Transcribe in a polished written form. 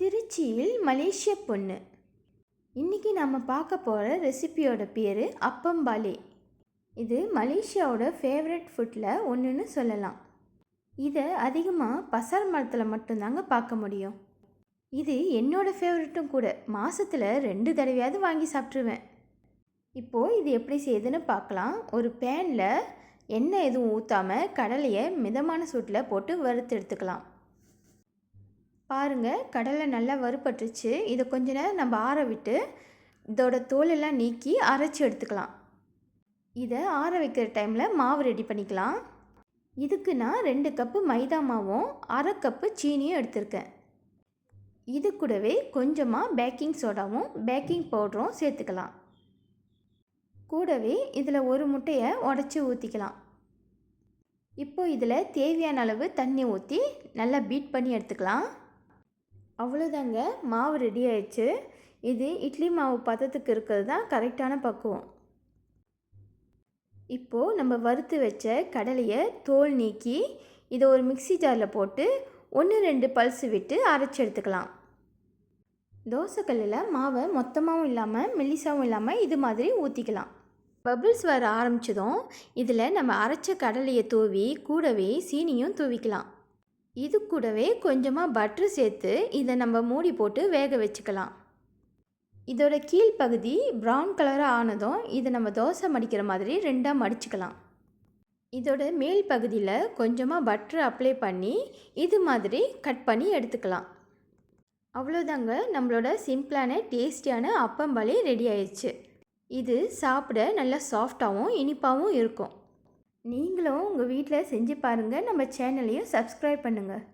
திருச்சியில் மலேசிய பொண்ணு. இன்றைக்கி நம்ம பார்க்க போகிற ரெசிபியோட பேர் அப்பம்பாலே. இது மலேசியாவோட ஃபேவரட் ஃபுட்டில் ஒன்றுன்னு சொல்லலாம். இதை அதிகமாக பசார் மரத்தில் மட்டும்தாங்க பார்க்க முடியும். இது என்னோடய ஃபேவரட்டும் கூட. மாதத்தில் 2 தடவையாவது வாங்கி சாப்பிட்ருவேன். இப்போது இது எப்படி செய்யுதுன்னு பார்க்கலாம். ஒரு பேனில் எண்ணெய் எதுவும் ஊற்றாமல் கடலையை மிதமான சூட்டில் போட்டு வறுத்து எடுத்துக்கலாம். பாருங்கள், கடலை நல்லா வறுபட்டுருச்சு. இதை கொஞ்ச நேரம் நம்ம ஆற விட்டு இதோட தோலெல்லாம் நீக்கி அரைச்சி எடுத்துக்கலாம். இதை ஆற வைக்கிற டைமில் மாவு ரெடி பண்ணிக்கலாம். இதுக்கு நான் 2 கப்பு மைதா மாவும் 1/2 கப்பு சீனியும் எடுத்திருக்கேன். இது கூடவே கொஞ்சமாக பேக்கிங் சோடாவும் பேக்கிங் பவுடரும் சேர்த்துக்கலாம். கூடவே இதில் ஒரு முட்டையை உடச்சி ஊற்றிக்கலாம். இப்போது இதில் தேவையான அளவு தண்ணி ஊற்றி நல்லா பீட் பண்ணி எடுத்துக்கலாம். அவ்வளோதாங்க, மாவு ரெடி ஆயிடுச்சு. இது இட்லி மாவு பதத்துக்கு இருக்கிறது தான் கரெக்டான பக்குவம். இப்போது நம்ம வறுத்து வச்ச கடலையை தோல் நீக்கி இதை ஒரு மிக்ஸி ஜாரில் போட்டு 1-2 பல்ஸ் விட்டு அரைச்சி எடுத்துக்கலாம். தோசைக்கல்லில் மாவை மொத்தமாகவும் இல்லாமல் மெல்லிசாவும் இல்லாமல் இது மாதிரி ஊற்றிக்கலாம். பபிள்ஸ் வர ஆரம்பித்ததும் இதில் நம்ம அரைச்ச கடலையை தூவி கூடவே சீனியும் தூவிக்கலாம். இது கூடவே கொஞ்சமாக பட்ரு சேர்த்து இதை நம்ம மூடி போட்டு வேக வச்சுக்கலாம். இதோட கீழ்ப்பகுதி ப்ரௌன் கலராக ஆனதும் இதை நம்ம தோசை மடிக்கிற மாதிரி 2ஆக மடிச்சுக்கலாம். இதோட மேல் பகுதியில் கொஞ்சமாக பட்ரு அப்ளை பண்ணி இது மாதிரி கட் பண்ணி எடுத்துக்கலாம். அவ்வளோதாங்க, நம்மளோட சிம்பிளான டேஸ்டியான அப்பம்பாலே ரெடி ஆயிடுச்சு. இது சாப்பிட நல்லா சாஃப்டாகவும் இனிப்பாகவும் இருக்கும். நீங்களும் உங்கள் வீட்டில் செஞ்சு பாருங்கள். நம்ம சேனலையும் சப்ஸ்கிரைப் பண்ணுங்கள்.